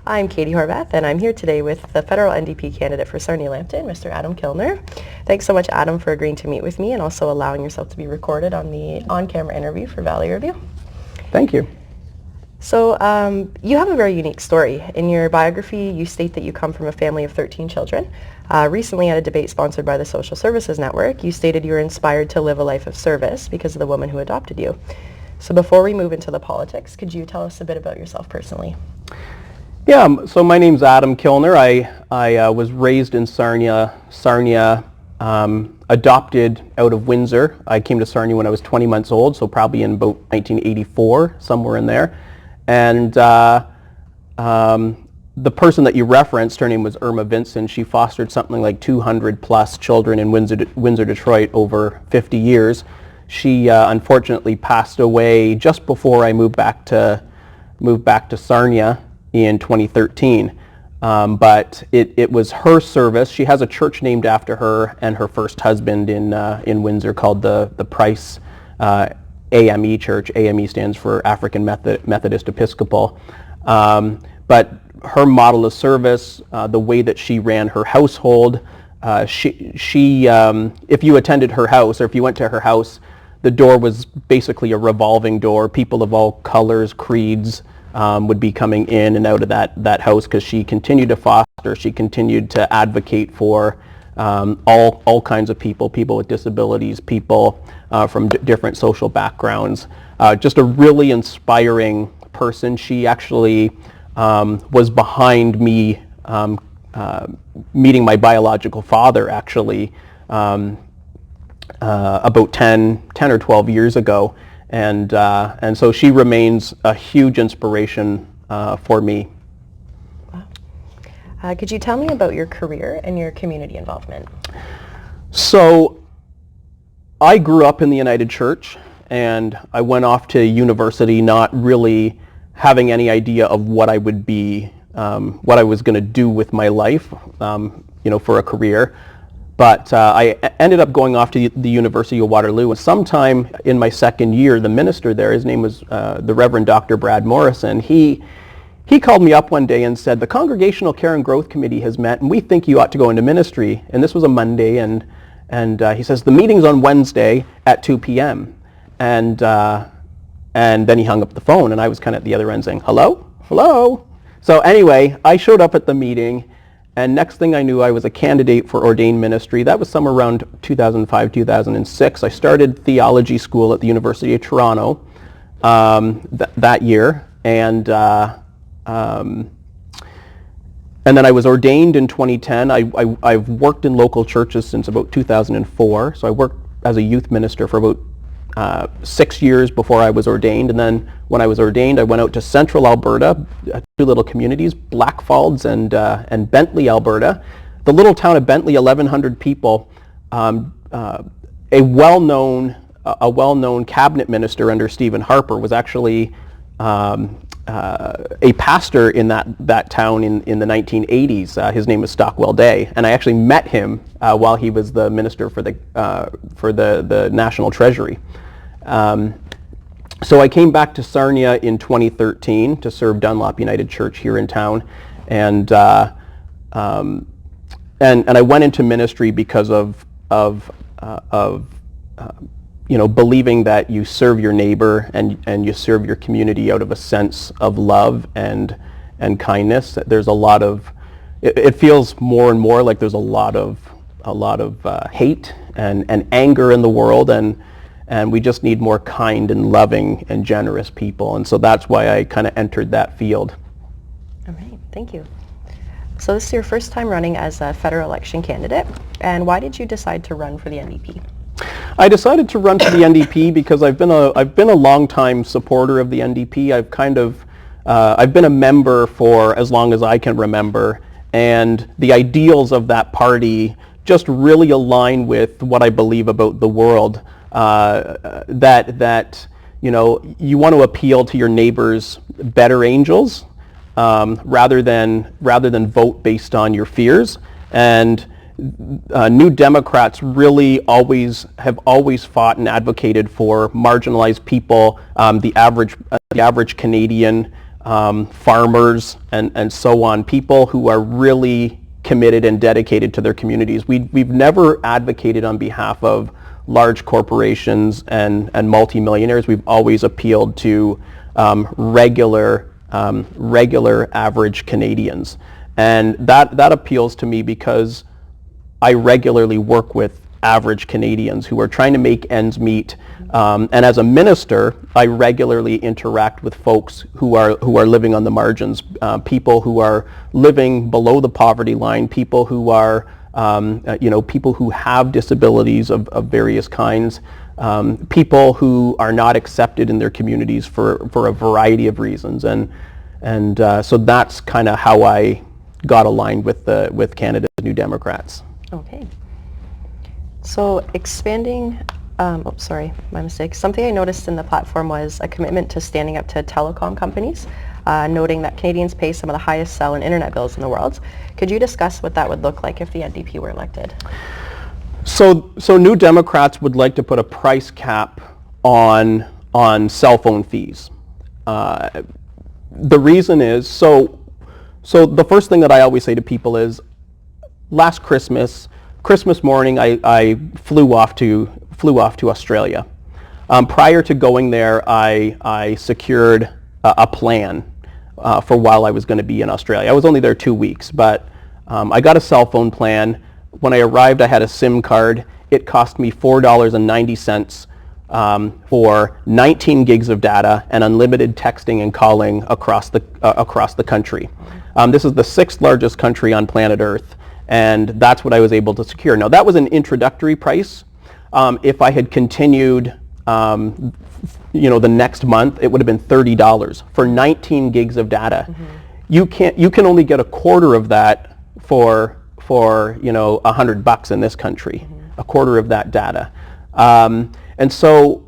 I'm Katie Horvath, and I'm here today with the federal NDP candidate for Sarnia Lambton, Mr. Adam Kilner. Thanks so much, Adam, for agreeing to meet with me and also allowing yourself to be recorded on the on-camera interview for Valley Review. Thank you. So you have a very unique story. In your biography, you state that you come from a family of 13 children. Recently, at a debate sponsored by the Social Services Network, you stated you were inspired to live a life of service because of the woman who adopted you. So before we move into the politics, could you tell us a bit about yourself personally? Yeah, so my name's Adam Kilner. I was raised in Sarnia, adopted out of Windsor. I came to Sarnia when I was 20 months old, so probably in about 1984, somewhere in there. And the person that you referenced, her name was Irma Vincent. She fostered something like 200 plus children in Windsor, Detroit over 50 years. She unfortunately passed away just before I moved back to Sarnia in 2013. But it was her service. She has a church named after her and her first husband in Windsor called the Price AME Church. AME stands for African Methodist Episcopal. But her model of service, the way that she ran her household, she if you attended her house or if you went to her house, the door was basically a revolving door. People of all colors, creeds, would be coming in and out of that house because she continued to foster, she continued to advocate for all kinds of people with disabilities, people from different social backgrounds. Just a really inspiring person. She actually was behind me meeting my biological father actually about 10 or 12 years ago. And so she remains a huge inspiration for me. Wow. Could you tell me about your career and your community involvement? So I grew up in the United Church, and I went off to university not really having any idea of what I would be, what I was going to do with my life, for a career. But I ended up going off to the University of Waterloo. And sometime in my second year, the minister there, his name was the Reverend Dr. Brad Morrison, he called me up one day and said, the Congregational Care and Growth Committee has met, and we think you ought to go into ministry. And this was a Monday, and he says, the meeting's on Wednesday at 2 p.m. And then he hung up the phone, and I was kind of at the other end saying, hello? So anyway, I showed up at the meeting, and next thing I knew, I was a candidate for ordained ministry. That was somewhere around 2005, 2006. I started theology school at the University of Toronto that year, and then I was ordained in 2010. I've worked in local churches since about 2004. So I worked as a youth minister for about 6 years before I was ordained, and then when I was ordained, I went out to central Alberta, two little communities, Blackfalds and Bentley, Alberta. The little town of Bentley, 1,100 people. A well-known cabinet minister under Stephen Harper was actually a pastor in that town in the 1980s. His name was Stockwell Day, and I actually met him while he was the minister for the National Treasury. So I came back to Sarnia in 2013 to serve Dunlop United Church here in town, and I went into ministry because of believing that you serve your neighbor and you serve your community out of a sense of love and kindness. There's a lot of, it feels more and more like there's a lot of hate and anger in the world, and we just need more kind and loving and generous people. And so that's why I kind of entered that field. All right, thank you. So this is your first time running as a federal election candidate, and why did you decide to run for the NDP? I decided to run for the NDP because I've been a long-time supporter of the NDP. I've been a member for as long as I can remember, and the ideals of that party just really align with what I believe about the world. That you want to appeal to your neighbor's better angels rather than vote based on your fears. And New Democrats really have always fought and advocated for marginalized people, the average Canadian, farmers, and so on, people who are really committed and dedicated to their communities. We've never advocated on behalf of large corporations and multimillionaires. We've always appealed to regular average Canadians. And that appeals to me because I regularly work with average Canadians who are trying to make ends meet. And as a minister, I regularly interact with folks who are living on the margins, people who are living below the poverty line, people who are people who have disabilities of various kinds, people who are not accepted in their communities for a variety of reasons. And so that's kind of how I got aligned with Canada's New Democrats. Okay. So expanding, sorry, my mistake. Something I noticed in the platform was a commitment to standing up to telecom companies, noting that Canadians pay some of the highest cell and internet bills in the world. Could you discuss what that would look like if the NDP were elected? So New Democrats would like to put a price cap on cell phone fees. The reason is, so the first thing that I always say to people is, last Christmas morning, I flew off to Australia. Prior to going there, I secured a plan for while I was going to be in Australia. I was only there 2 weeks, but I got a cell phone plan. When I arrived, I had a SIM card. It cost me $4.90 for 19 gigs of data and unlimited texting and calling across the country. This is the 6th largest country on planet Earth, and that's what I was able to secure. Now, that was an introductory price. If I had continued, the next month, it would have been $30 for 19 gigs of data. Mm-hmm. You can only get a quarter of that for $100 in this country, mm-hmm. a quarter of that data. And so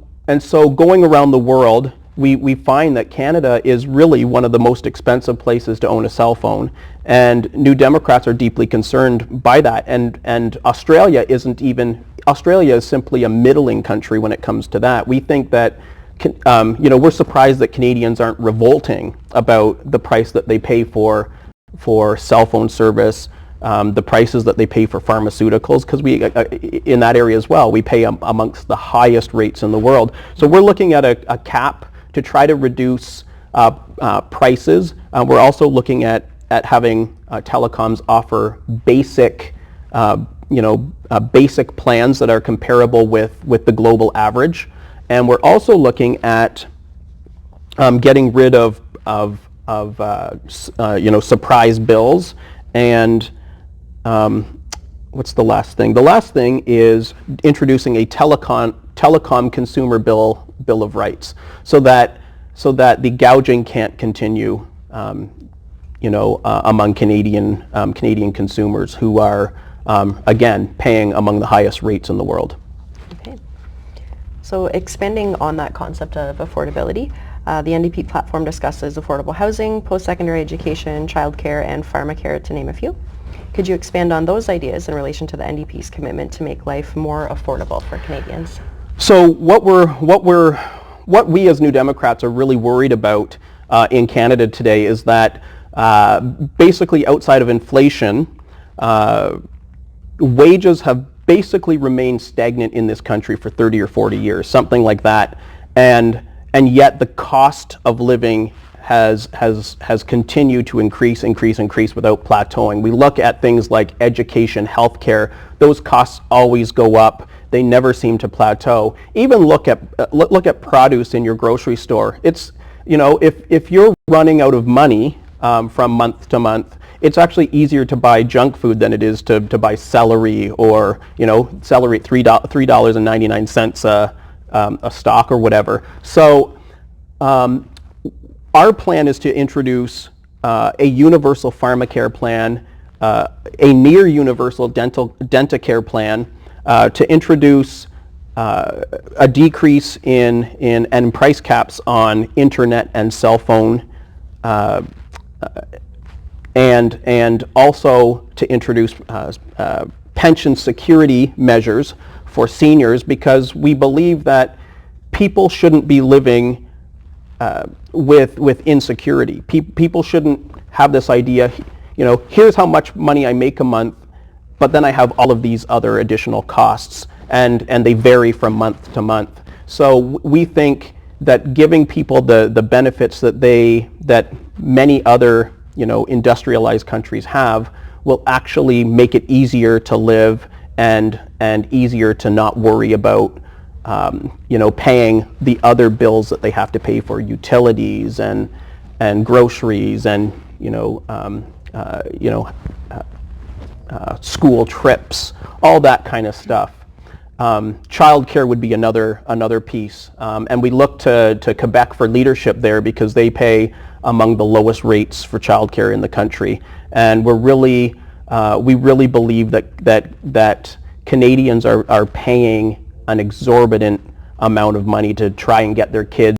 going around the world, we find that Canada is really one of the most expensive places to own a cell phone, and New Democrats are deeply concerned by that. And Australia is simply a middling country when it comes to that. We think that we're surprised that Canadians aren't revolting about the price that they pay for cell phone service, the prices that they pay for pharmaceuticals, because we in that area as well, we pay amongst the highest rates in the world. So we're looking at a cap to try to reduce prices. We're also looking at having telecoms offer basic basic plans that are comparable with the global average. And we're also looking at getting rid of surprise bills. And what's the last thing? The last thing is introducing a telecom consumer bill of rights, so that the gouging can't continue, among Canadian consumers who are again paying among the highest rates in the world. Okay. So expanding on that concept of affordability, the NDP platform discusses affordable housing, post-secondary education, childcare, and pharmacare, to name a few. Could you expand on those ideas in relation to the NDP's commitment to make life more affordable for Canadians? So what we as New Democrats are really worried about in Canada today is that basically outside of inflation, wages have basically remained stagnant in this country for 30 or 40 years, something like that, and yet the cost of living has continued to increase without plateauing. We look at things like education, healthcare; those costs always go up. They never seem to plateau. Even look at produce in your grocery store. It's if you're running out of money from month to month, it's actually easier to buy junk food than it is to buy celery or celery at $3.99 a stalk or whatever. So our plan is to introduce a universal pharmacare plan, a near universal dentacare plan, to introduce a decrease in price caps on internet and cell phone, and also to introduce pension security measures for seniors, because we believe that people shouldn't be living with insecurity. People shouldn't have this idea, here's how much money I make a month, but then I have all of these other additional costs, and they vary from month to month. So we think that giving people the benefits that many other industrialized countries have will actually make it easier to live and easier to not worry about paying the other bills that they have to pay for, utilities and groceries and school trips, all that kind of stuff. Childcare would be another piece, and we look to Quebec for leadership there because they pay among the lowest rates for childcare in the country, and we really believe that Canadians are paying an exorbitant amount of money to try and get their kids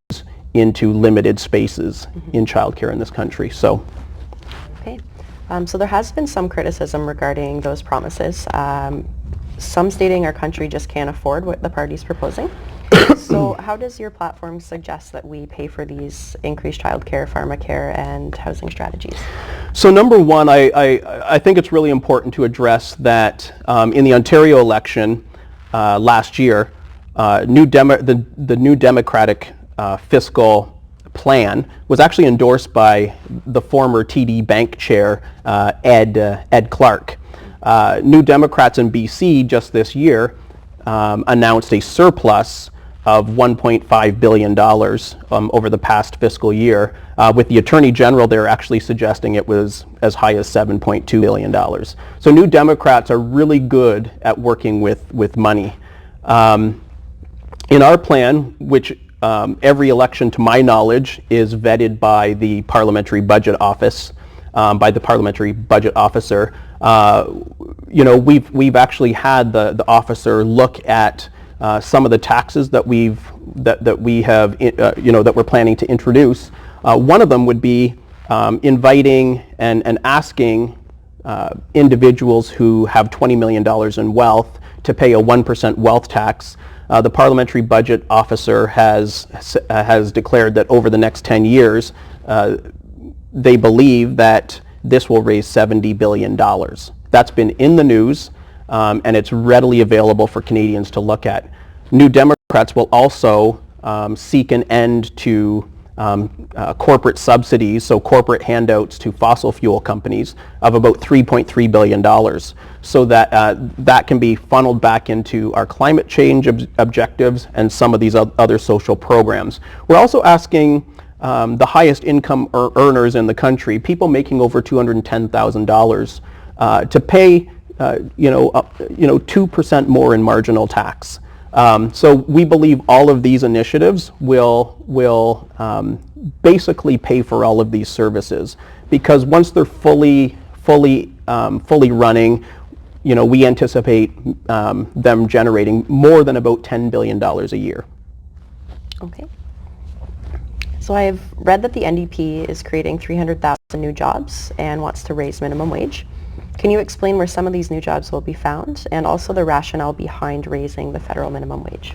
into limited spaces in childcare in this country. So. Okay, so there has been some criticism regarding those promises. Some stating our country just can't afford what the party's proposing. So how does your platform suggest that we pay for these increased childcare, pharmacare, and housing strategies? So number one, I think it's really important to address that in the Ontario election last year, the new Democratic fiscal plan was actually endorsed by the former TD Bank chair, Ed Clark. New Democrats in BC just this year announced a surplus of $1.5 billion over the past fiscal year, with the Attorney General there actually suggesting it was as high as $7.2 billion. So New Democrats are really good at working with money. In our plan, which every election to my knowledge is vetted by the Parliamentary Budget Office, by the Parliamentary Budget Officer, we've actually had the officer look at some of the taxes that we have that we're planning to introduce. One of them would be inviting and asking individuals who have $20 million in wealth to pay a 1% wealth tax. The Parliamentary Budget Officer has declared that over the next 10 years, they believe that this will raise $70 billion. That's been in the news, and it's readily available for Canadians to look at. New Democrats will also seek an end to corporate subsidies, so corporate handouts to fossil fuel companies of about $3.3 billion, so that that can be funneled back into our climate change objectives and some of these other social programs. We're also asking the highest income earners in the country, people making over $210,000, to pay 2% more in marginal tax. So we believe all of these initiatives will basically pay for all of these services, because once they're fully running, we anticipate them generating more than about $10 billion a year. Okay. So I've read that the NDP is creating 300,000 new jobs and wants to raise minimum wage. Can you explain where some of these new jobs will be found, and also the rationale behind raising the federal minimum wage?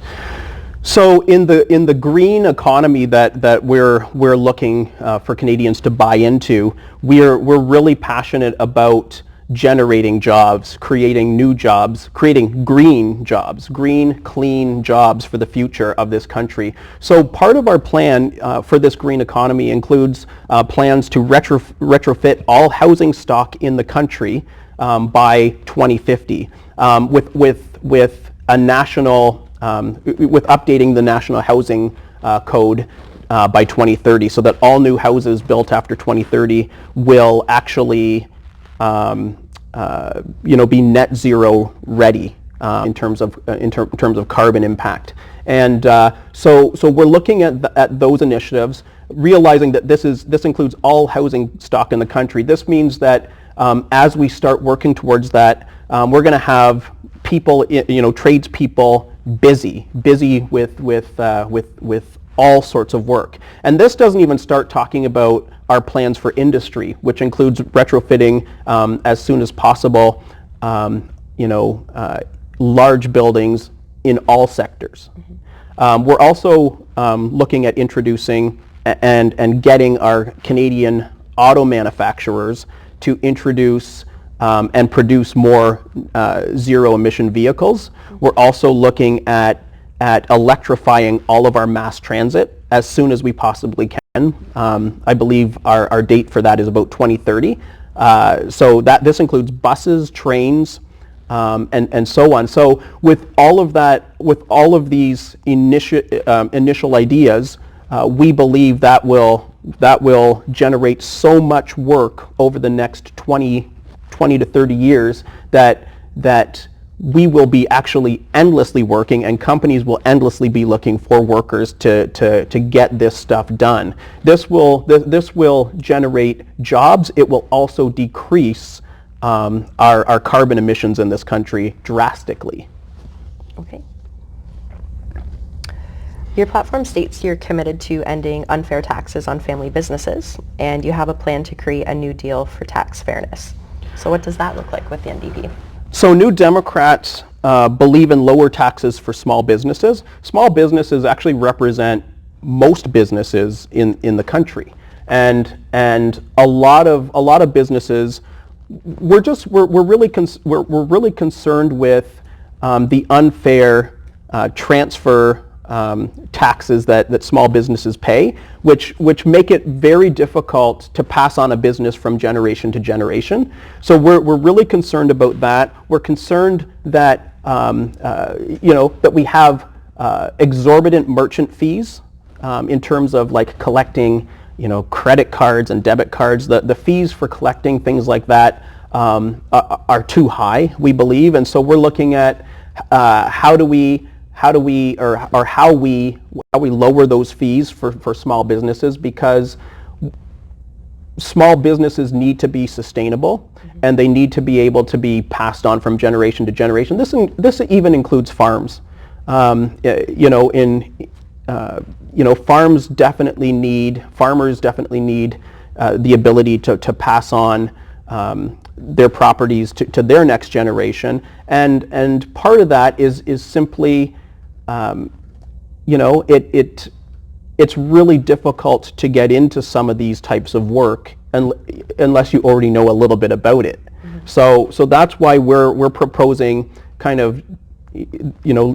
So in the green economy that we're looking for Canadians to buy into, we're really passionate about generating jobs, creating new jobs, creating green jobs, green, clean jobs for the future of this country. So part of our plan for this green economy includes plans to retrofit all housing stock in the country by 2050, with a national, with updating the national housing code by 2030, so that all new houses built after 2030 will actually be net zero ready in terms of carbon impact. And so we're looking at those initiatives, realizing that this includes all housing stock in the country. This means that as we start working towards that, we're going to have people, tradespeople busy with all sorts of work. And this doesn't even start talking about our plans for industry, which includes retrofitting as soon as possible, large buildings in all sectors. We're also looking at introducing and getting our Canadian auto manufacturers to introduce and produce more zero-emission vehicles. We're also looking at electrifying all of our mass transit as soon as we possibly can. I believe our date for that is about 2030. So this includes buses, trains, and so on. So with all of that, with all of these initial ideas, we believe that will generate so much work over the next 20 to 30 years that we will be actually endlessly working, and companies will endlessly be looking for workers to get this stuff done. This will generate jobs. It will also decrease our carbon emissions in this country drastically. Okay. Your platform states you're committed to ending unfair taxes on family businesses, and you have a plan to create a new deal for tax fairness. So what does that look like with the NDP? So New Democrats believe in lower taxes for small businesses. Small businesses actually represent most businesses in the country, and a lot of businesses. We're really concerned with the unfair transfer taxes that small businesses pay, which make it very difficult to pass on a business from generation to generation. So we're really concerned about that. We're concerned that that we have exorbitant merchant fees in terms of like collecting credit cards and debit cards. The fees for collecting things like that are too high, we believe, and so we're looking at how we lower those fees for small businesses, because small businesses need to be sustainable, and they need to be able to be passed on from generation to generation. This even includes farms. Farmers definitely need the ability to pass on their properties to their next generation, and part of that is simply it's really difficult to get into some of these types of work unless you already know a little bit about it. So that's why we're proposing kind of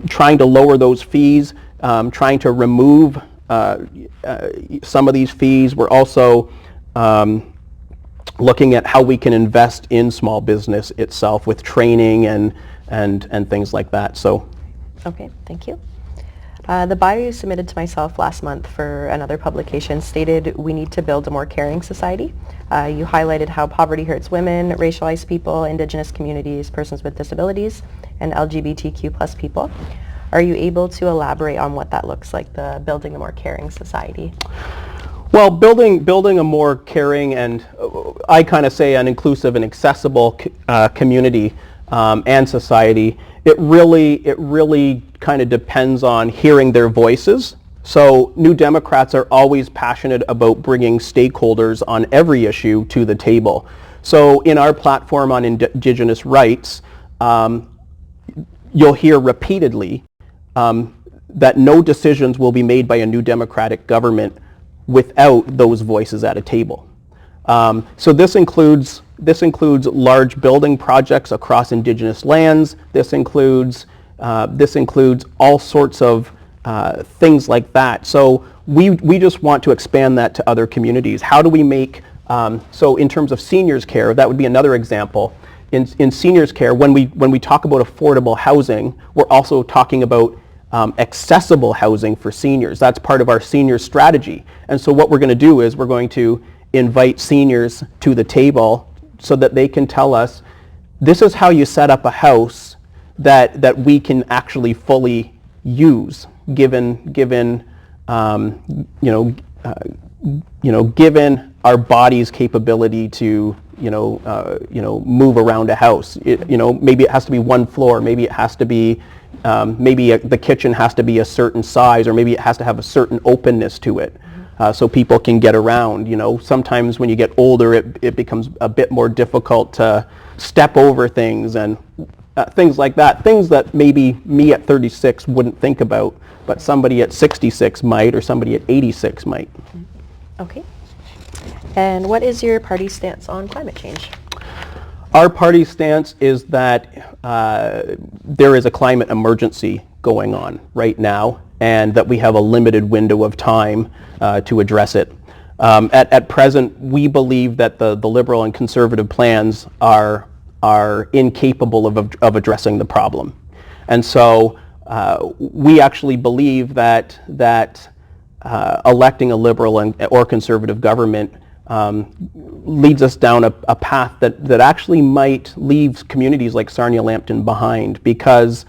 trying to lower those fees, trying to remove some of these fees. We're also looking at how we can invest in small business itself with training and things like that. So. Okay, thank you. The bio you submitted to myself last month for another publication stated we need to build a more caring society. You highlighted how poverty hurts women, racialized people, Indigenous communities, persons with disabilities, and LGBTQ plus people. Are you able to elaborate on what that looks like, the building a more caring society? Well, building a more caring and I kind of say an inclusive and accessible community and society, it really kind of depends on hearing their voices. So New Democrats are always passionate about bringing stakeholders on every issue to the table. So in our platform on Indigenous rights, you'll hear repeatedly that no decisions will be made by a New Democratic government without those voices at a table. So this includes large building projects across Indigenous lands. This includes all sorts of things like that. So we just want to expand that to other communities. How do we make so in terms of seniors care, that would be another example. In seniors care, when we talk about affordable housing, we're also talking about accessible housing for seniors. That's part of our senior strategy. And so what we're going to do is we're going to invite seniors to the table so that they can tell us, this is how you set up a house that we can actually fully use, given our body's capability to move around a house. Maybe it has to be one floor. Maybe it has to be the kitchen has to be a certain size, or maybe it has to have a certain openness to it. So people can get around. Sometimes when you get older, it becomes a bit more difficult to step over things and things like that. Things that maybe me at 36 wouldn't think about, but somebody at 66 might, or somebody at 86 might. Okay. And what is your party's stance on climate change? Our party stance is that there is a climate emergency going on right now, and that we have a limited window of time to address it. At present, we believe that the Liberal and Conservative plans are incapable of addressing the problem. And so we actually believe that electing a Liberal or Conservative government leads us down a path that actually might leave communities like Sarnia, Lambton behind, because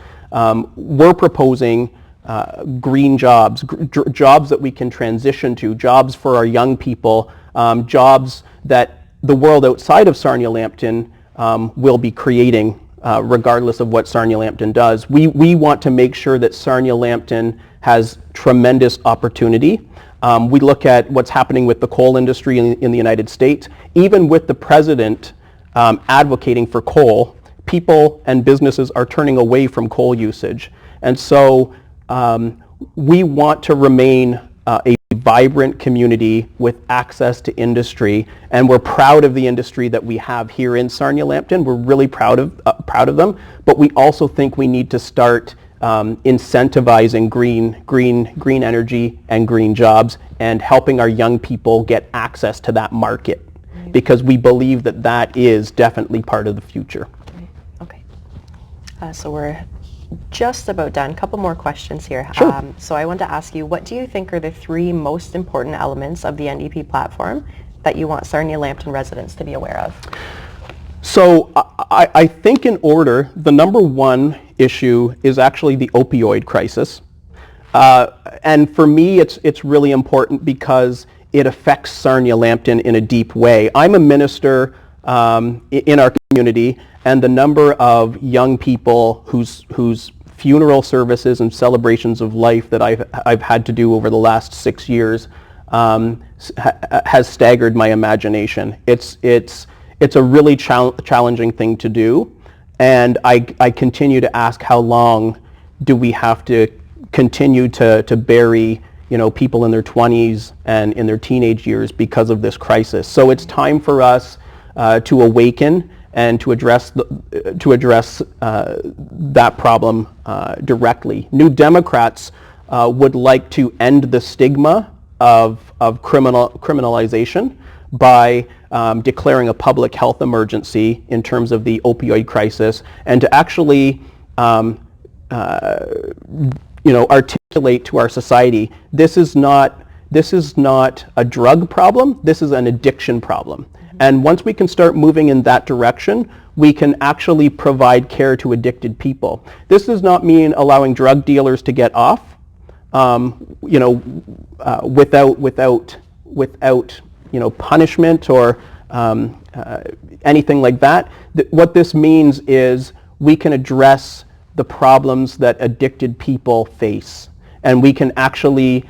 we're proposing green jobs, jobs that we can transition to, jobs for our young people, jobs that the world outside of Sarnia, Lambton will be creating, regardless of what Sarnia, Lambton does. We want to make sure that Sarnia, Lambton has tremendous opportunity. We look at what's happening with the coal industry in the United States. Even with the president advocating for coal, people and businesses are turning away from coal usage. And so we want to remain a vibrant community with access to industry, and we're proud of the industry that we have here in Sarnia, Lambton. We're really proud of them, but we also think we need to start incentivizing green energy and green jobs, and helping our young people get access to that market, because we believe that is definitely part of the future. Okay. So we're just about done. A couple more questions here. Sure. So I want to ask you, what do you think are the three most important elements of the NDP platform that you want Sarnia Lambton residents to be aware of? So I think in order, the number one issue is actually the opioid crisis. And for me, it's really important because it affects Sarnia Lambton in a deep way. I'm a minister in our community, and the number of young people whose funeral services and celebrations of life that I've had to do over the last 6 years has staggered my imagination. It's a really challenging thing to do, and I continue to ask, how long do we have to continue to bury people in their 20s and in their teenage years because of this crisis? So it's time for us to awaken and to address that problem directly. New Democrats would like to end the stigma of criminalization by declaring a public health emergency in terms of the opioid crisis, and to actually articulate to our society, this is not a drug problem, this is an addiction problem. And once we can start moving in that direction, we can actually provide care to addicted people. This does not mean allowing drug dealers to get off, without punishment or anything like that. What this means is we can address the problems that addicted people face, and we can actually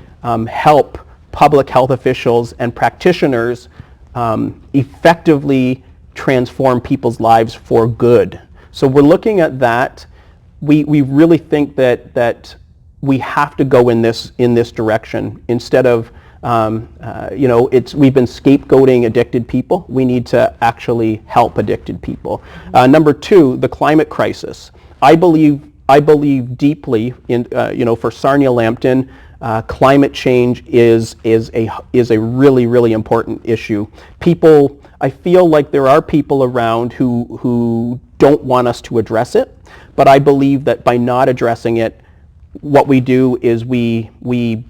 help public health officials and practitioners effectively transform people's lives for good. So we're looking at that. We really think that we have to go in this direction instead of we've been scapegoating addicted people. We need to actually help addicted people. Number two, the climate crisis. I believe deeply in for Sarnia Lambton, climate change is a really, really important issue. I feel like there are people around who don't want us to address it, but I believe that by not addressing it, what we do is we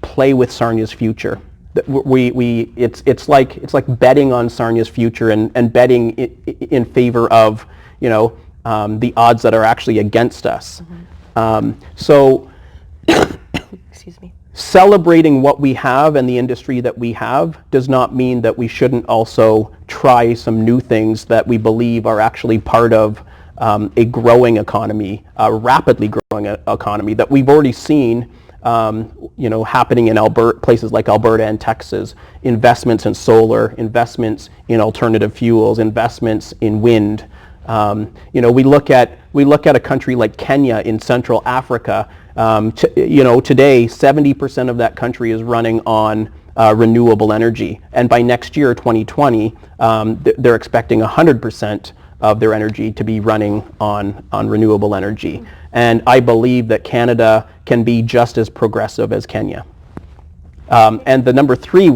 play with Sarnia's future. It's like betting on Sarnia's future and betting in favor of the odds that are actually against us. So Excuse me. Celebrating what we have and the industry that we have does not mean that we shouldn't also try some new things that we believe are actually part of a growing economy, a rapidly growing economy that we've already seen happening in places like Alberta and Texas. Investments in solar, investments in alternative fuels, investments in wind. We look at a country like Kenya in Central Africa. Today 70% of that country is running on renewable energy. And by next year, 2020, they're expecting 100% of their energy to be running on renewable energy. And I believe that Canada can be just as progressive as Kenya. And the number three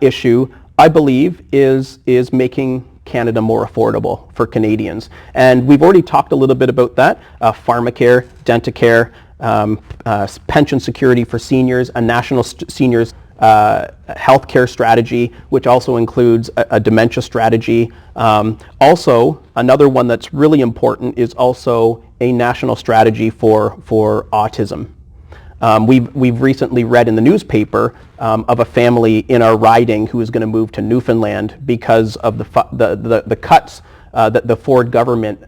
issue, I believe, is making Canada more affordable for Canadians. And we've already talked a little bit about that. Pharmacare, Dentacare, pension security for seniors, a national seniors healthcare strategy, which also includes a dementia strategy. Also, another one that's really important is also a national strategy for autism. We've recently read in the newspaper of a family in our riding who is going to move to Newfoundland because of the cuts that the Ford government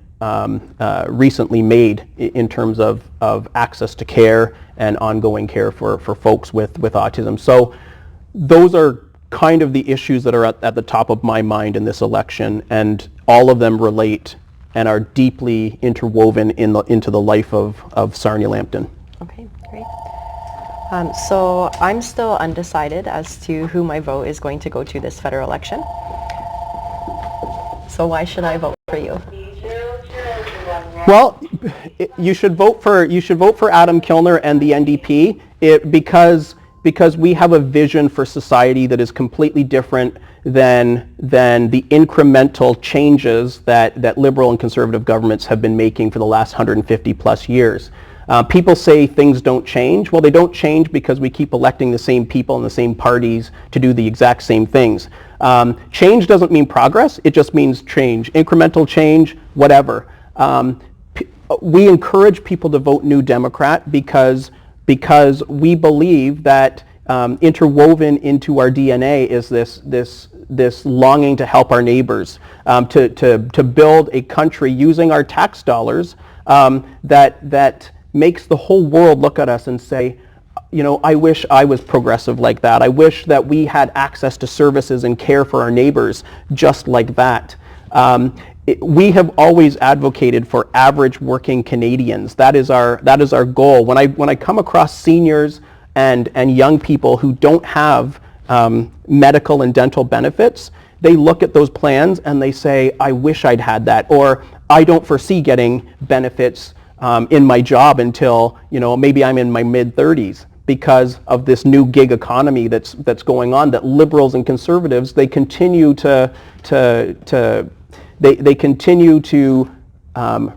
recently made in terms of access to care and ongoing care for folks with autism. So those are kind of the issues that are at the top of my mind in this election, and all of them relate and are deeply interwoven into the life of Sarnia Lambton. Okay, great. So I'm still undecided as to who my vote is going to go to this federal election. So why should I vote for you? Well, you should vote for Adam Kilner and the NDP because we have a vision for society that is completely different than the incremental changes that liberal and conservative governments have been making for the last 150 plus years. People say things don't change. Well, they don't change because we keep electing the same people and the same parties to do the exact same things. Change doesn't mean progress. It just means change. Incremental change, whatever. We encourage people to vote New Democrat because we believe that interwoven into our DNA is this longing to help our neighbors, to build a country using our tax dollars that makes the whole world look at us and say, you know, I wish I was progressive like that. I wish that we had access to services and care for our neighbors just like that. We have always advocated for average working Canadians. That is our goal. When I come across seniors and young people who don't have medical and dental benefits, they look at those plans and they say, I wish I'd had that, or I don't foresee getting benefits in my job until, you know, maybe I'm in my mid-30s because of this new gig economy that's going on, that liberals and conservatives, they continue to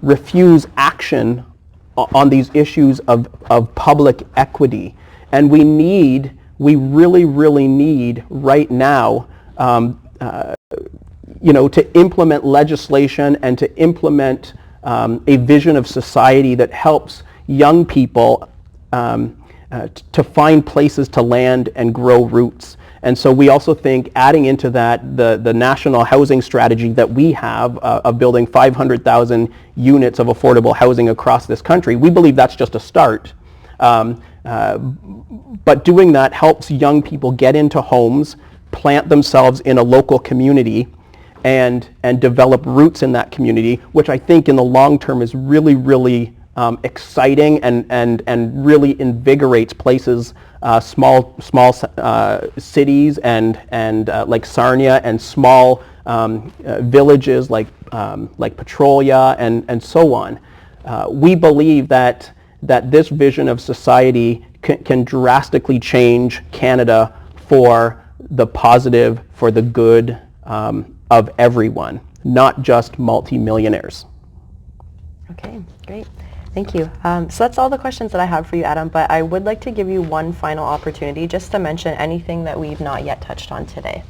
refuse action on these issues of public equity. And we really need right now, to implement legislation and to implement a vision of society that helps young people to find places to land and grow roots. And so we also think adding into that the national housing strategy that we have of building 500,000 units of affordable housing across this country, we believe that's just a start. But doing that helps young people get into homes, plant themselves in a local community, and develop roots in that community, which I think in the long term is really exciting and really invigorates places, small cities and like Sarnia, and small villages like Petrolia and so on. We believe that this vision of society can drastically change Canada for the positive, for the good of everyone, not just multi-millionaires. Okay, great. Thank you. So that's all the questions that I have for you, Adam, but I would like to give you one final opportunity just to mention anything that we've not yet touched on today.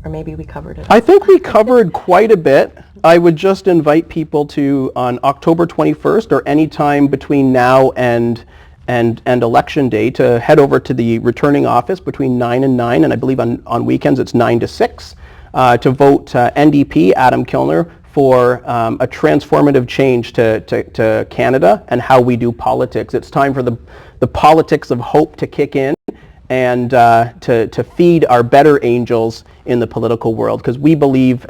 Or maybe we covered it. I think we covered quite a bit. I would just invite people to, on October 21st or any time between now and election day, to head over to the returning office between 9 and 9, and I believe on weekends it's 9 to 6, to vote NDP, Adam Kilner, for a transformative change to Canada and how we do politics. It's time for the politics of hope to kick in and to feed our better angels in the political world, because we believe,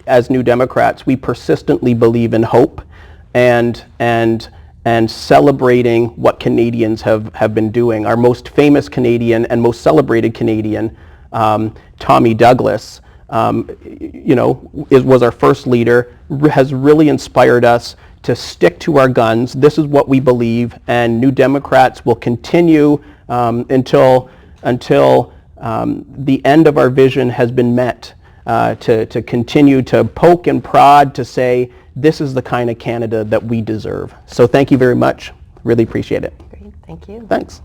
as New Democrats, we persistently believe in hope and and celebrating what Canadians have been doing. Our most famous Canadian and most celebrated Canadian, Tommy Douglas, was our first leader, has really inspired us to stick to our guns. This is what we believe, and New Democrats will continue until the end of our vision has been met, to continue to poke and prod to say, this is the kind of Canada that we deserve. So thank you very much. Really appreciate it. Great, thank you. Thanks.